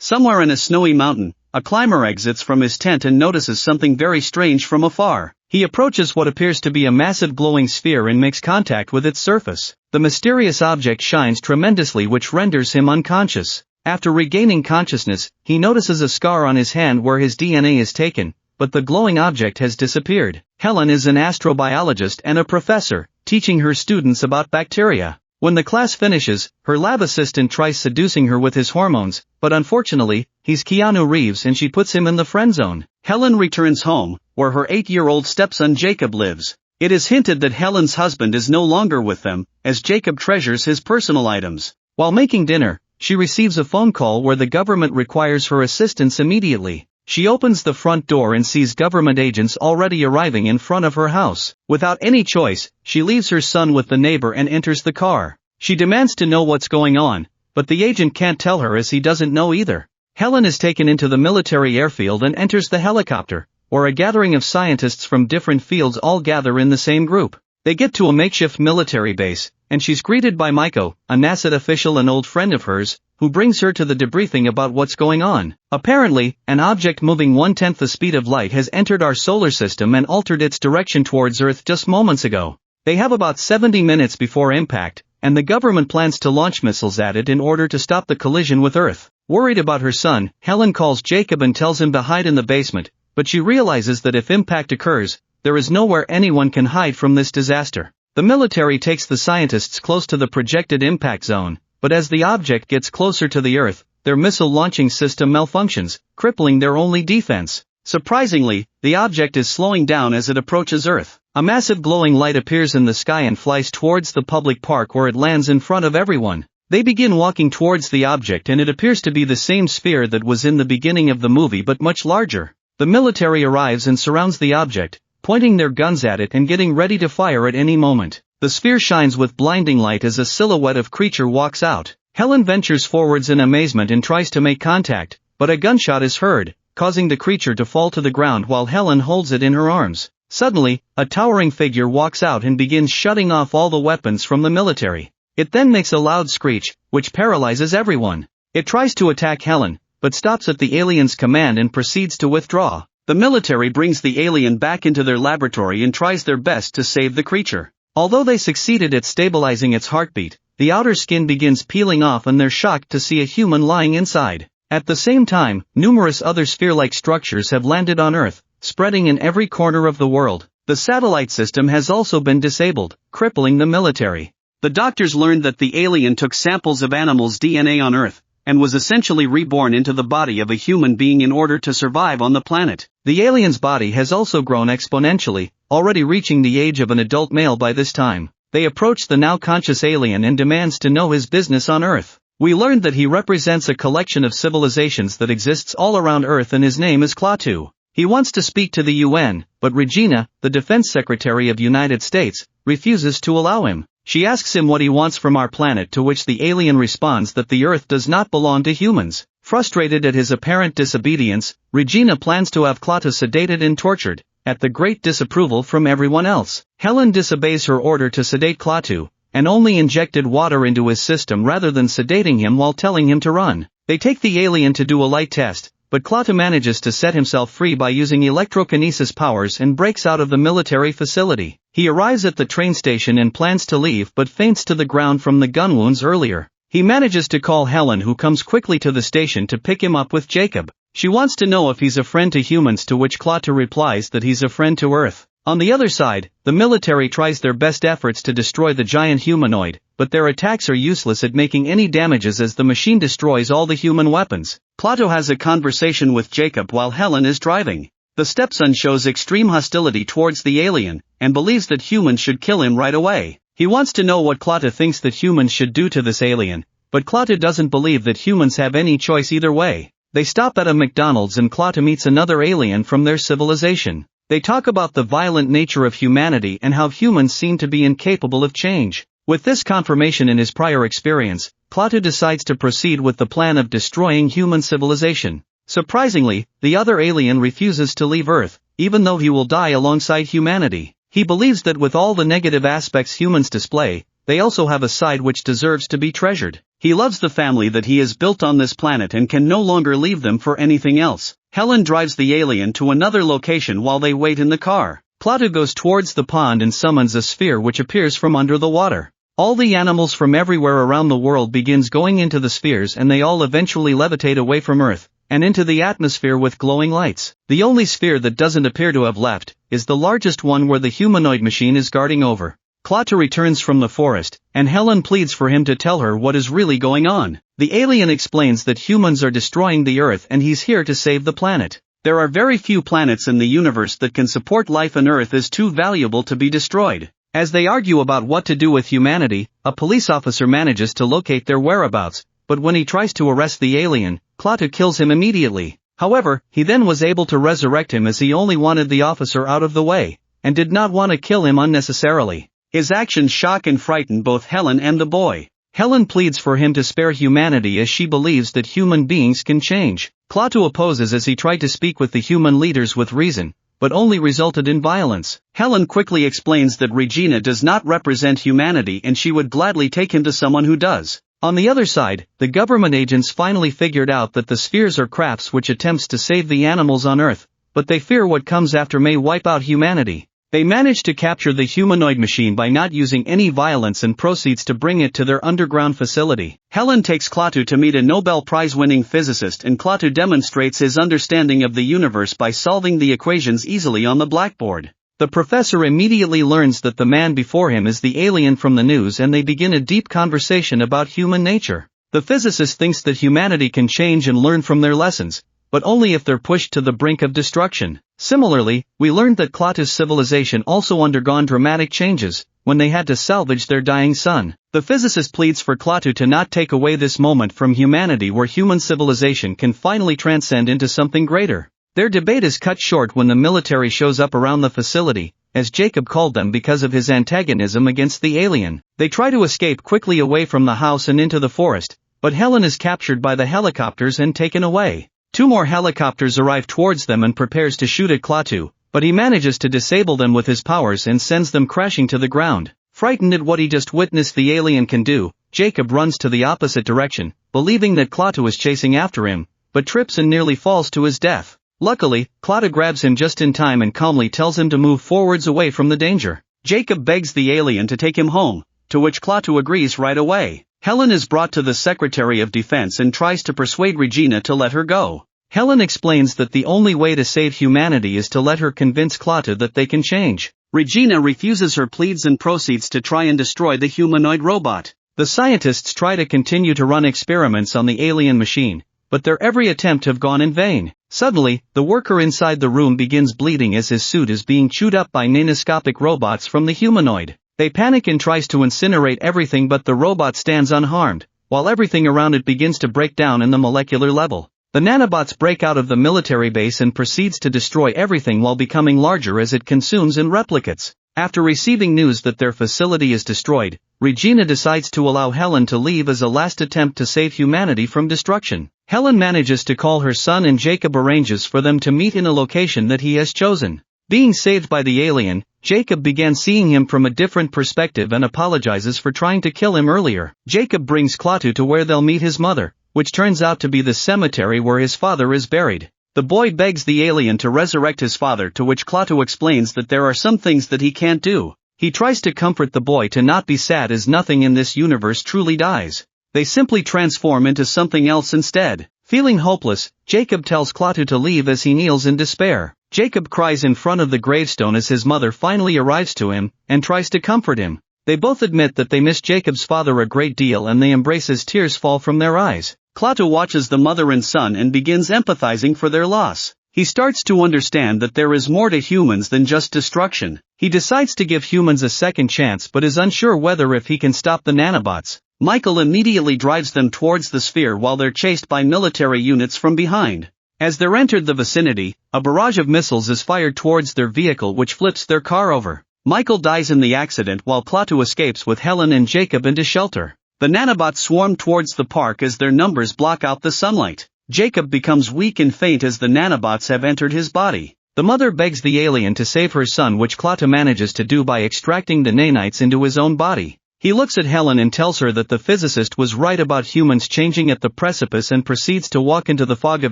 Somewhere in a snowy mountain, a climber exits from his tent and notices something very strange from afar. He approaches what appears to be a massive glowing sphere and makes contact with its surface. The mysterious object shines tremendously, which renders him unconscious. After regaining consciousness, he notices a scar on his hand where his DNA is taken, but the glowing object has disappeared. Helen is an astrobiologist and a professor, teaching her students about bacteria. When the class finishes, her lab assistant tries seducing her with his hormones, but unfortunately, he's Keanu Reeves and she puts him in the friend zone. Helen returns home, where her 8-year-old stepson Jacob lives. It is hinted that Helen's husband is no longer with them, as Jacob treasures his personal items. While making dinner, she receives a phone call where the government requires her assistance immediately. She opens the front door and sees government agents already arriving in front of her house. Without any choice, she leaves her son with the neighbor and enters the car. She demands to know what's going on, but the agent can't tell her as he doesn't know either. Helen is taken into the military airfield and enters the helicopter, where a gathering of scientists from different fields all gather in the same group. They get to a makeshift military base, and she's greeted by Maiko, a NASA official and old friend of hers, who brings her to the debriefing about what's going on. Apparently, an object moving 1/10 the speed of light has entered our solar system and altered its direction towards Earth just moments ago. They have about 70 minutes before impact, and the government plans to launch missiles at it in order to stop the collision with Earth. Worried about her son, Helen calls Jacob and tells him to hide in the basement, but she realizes that if impact occurs, there is nowhere anyone can hide from this disaster. The military takes the scientists close to the projected impact zone, but as the object gets closer to the Earth, their missile launching system malfunctions, crippling their only defense. Surprisingly, the object is slowing down as it approaches Earth. A massive glowing light appears in the sky and flies towards the public park where it lands in front of everyone. They begin walking towards the object and it appears to be the same sphere that was in the beginning of the movie but much larger. The military arrives and surrounds the object, pointing their guns at it and getting ready to fire at any moment. The sphere shines with blinding light as a silhouette of creature walks out. Helen ventures forwards in amazement and tries to make contact, but a gunshot is heard, causing the creature to fall to the ground while Helen holds it in her arms. Suddenly, a towering figure walks out and begins shutting off all the weapons from the military. It then makes a loud screech, which paralyzes everyone. It tries to attack Helen, but stops at the alien's command and proceeds to withdraw. The military brings the alien back into their laboratory and tries their best to save the creature. Although they succeeded at stabilizing its heartbeat, the outer skin begins peeling off and they're shocked to see a human lying inside. At the same time, numerous other sphere-like structures have landed on Earth, spreading in every corner of the world. The satellite system has also been disabled, crippling the military. The doctors learned that the alien took samples of animals' DNA on Earth, and was essentially reborn into the body of a human being in order to survive on the planet. The alien's body has also grown exponentially, already reaching the age of an adult male by this time. They approach the now conscious alien and demands to know his business on Earth. We learned that he represents a collection of civilizations that exists all around Earth and his name is Klaatu. He wants to speak to the UN, but Regina, the Defense Secretary of United States, refuses to allow him. She asks him what he wants from our planet, to which the alien responds that the Earth does not belong to humans. Frustrated at his apparent disobedience, Regina plans to have Klaatu sedated and tortured, at the great disapproval from everyone else. Helen disobeys her order to sedate Klaatu, and only injected water into his system rather than sedating him while telling him to run. They take the alien to do a light test, but Klaatu manages to set himself free by using electrokinesis powers and breaks out of the military facility. He arrives at the train station and plans to leave but faints to the ground from the gun wounds earlier. He manages to call Helen, who comes quickly to the station to pick him up with Jacob. She wants to know if he's a friend to humans, to which Klaatu replies that he's a friend to Earth. On the other side, the military tries their best efforts to destroy the giant humanoid, but their attacks are useless at making any damages as the machine destroys all the human weapons. Klaatu has a conversation with Jacob while Helen is driving. The stepson shows extreme hostility towards the alien, and believes that humans should kill him right away. He wants to know what Klaatu thinks that humans should do to this alien, but Klaatu doesn't believe that humans have any choice either way. They stop at a McDonald's and Klaatu meets another alien from their civilization. They talk about the violent nature of humanity and how humans seem to be incapable of change. With this confirmation in his prior experience, Klaatu decides to proceed with the plan of destroying human civilization. Surprisingly, the other alien refuses to leave Earth, even though he will die alongside humanity. He believes that with all the negative aspects humans display, they also have a side which deserves to be treasured. He loves the family that he has built on this planet and can no longer leave them for anything else. Helen drives the alien to another location while they wait in the car. Klaatu goes towards the pond and summons a sphere which appears from under the water. All the animals from everywhere around the world begins going into the spheres and they all eventually levitate away from Earth, and into the atmosphere with glowing lights. The only sphere that doesn't appear to have left, is the largest one where the humanoid machine is guarding over. Klaatu returns from the forest, and Helen pleads for him to tell her what is really going on. The alien explains that humans are destroying the Earth and he's here to save the planet. There are very few planets in the universe that can support life and Earth is too valuable to be destroyed. As they argue about what to do with humanity, a police officer manages to locate their whereabouts, but when he tries to arrest the alien, Klaatu kills him immediately. However, he then was able to resurrect him as he only wanted the officer out of the way, and did not want to kill him unnecessarily. His actions shock and frighten both Helen and the boy. Helen pleads for him to spare humanity as she believes that human beings can change. Klaatu opposes as he tried to speak with the human leaders with reason, but only resulted in violence. Helen quickly explains that Regina does not represent humanity and she would gladly take him to someone who does. On the other side, the government agents finally figured out that the spheres are crafts which attempts to save the animals on Earth, but they fear what comes after may wipe out humanity. They manage to capture the humanoid machine by not using any violence and proceeds to bring it to their underground facility. Helen takes Klaatu to meet a Nobel Prize-winning physicist and Klaatu demonstrates his understanding of the universe by solving the equations easily on the blackboard. The professor immediately learns that the man before him is the alien from the news and they begin a deep conversation about human nature. The physicist thinks that humanity can change and learn from their lessons, but only if they're pushed to the brink of destruction. Similarly, we learned that Klaatu's civilization also undergone dramatic changes, when they had to salvage their dying son. The physicist pleads for Klaatu to not take away this moment from humanity where human civilization can finally transcend into something greater. Their debate is cut short when the military shows up around the facility, as Jacob called them because of his antagonism against the alien. They try to escape quickly away from the house and into the forest, but Helen is captured by the helicopters and taken away. 2 more helicopters arrive towards them and prepares to shoot at Klaatu, but he manages to disable them with his powers and sends them crashing to the ground. Frightened at what he just witnessed the alien can do, Jacob runs to the opposite direction, believing that Klaatu is chasing after him, but trips and nearly falls to his death. Luckily, Klaatu grabs him just in time and calmly tells him to move forwards away from the danger. Jacob begs the alien to take him home, to which Klaatu agrees right away. Helen is brought to the Secretary of Defense and tries to persuade Regina to let her go. Helen explains that the only way to save humanity is to let her convince Klaatu that they can change. Regina refuses her pleas and proceeds to try and destroy the humanoid robot. The scientists try to continue to run experiments on the alien machine, but their every attempt have gone in vain. Suddenly, the worker inside the room begins bleeding as his suit is being chewed up by nanoscopic robots from the humanoid. They panic and tries to incinerate everything, but the robot stands unharmed, while everything around it begins to break down in the molecular level. The nanobots break out of the military base and proceeds to destroy everything while becoming larger as it consumes and replicates. After receiving news that their facility is destroyed, Regina decides to allow Helen to leave as a last attempt to save humanity from destruction. Helen manages to call her son and Jacob arranges for them to meet in a location that he has chosen. Being saved by the alien, Jacob began seeing him from a different perspective and apologizes for trying to kill him earlier. Jacob brings Klaatu to where they'll meet his mother, which turns out to be the cemetery where his father is buried. The boy begs the alien to resurrect his father, to which Klaatu explains that there are some things that he can't do. He tries to comfort the boy to not be sad as nothing in this universe truly dies. They simply transform into something else instead. Feeling hopeless, Jacob tells Klaatu to leave as he kneels in despair. Jacob cries in front of the gravestone as his mother finally arrives to him, and tries to comfort him. They both admit that they miss Jacob's father a great deal and they embrace as tears fall from their eyes. Klaatu watches the mother and son and begins empathizing for their loss. He starts to understand that there is more to humans than just destruction. He decides to give humans a second chance but is unsure whether if he can stop the nanobots. Michael immediately drives them towards the sphere while they're chased by military units from behind. As they're entered the vicinity, a barrage of missiles is fired towards their vehicle which flips their car over. Michael dies in the accident while Klaatu escapes with Helen and Jacob into shelter. The nanobots swarm towards the park as their numbers block out the sunlight. Jacob becomes weak and faint as the nanobots have entered his body. The mother begs the alien to save her son, which Klaatu manages to do by extracting the nanites into his own body. He looks at Helen and tells her that the physicist was right about humans changing at the precipice and proceeds to walk into the fog of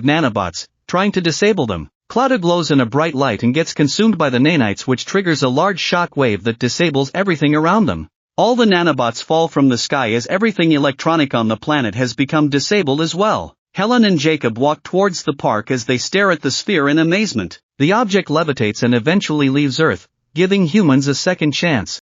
nanobots, trying to disable them. Claudia glows in a bright light and gets consumed by the nanites, which triggers a large shock wave that disables everything around them. All the nanobots fall from the sky as everything electronic on the planet has become disabled as well. Helen and Jacob walk towards the park as they stare at the sphere in amazement. The object levitates and eventually leaves Earth, giving humans a second chance.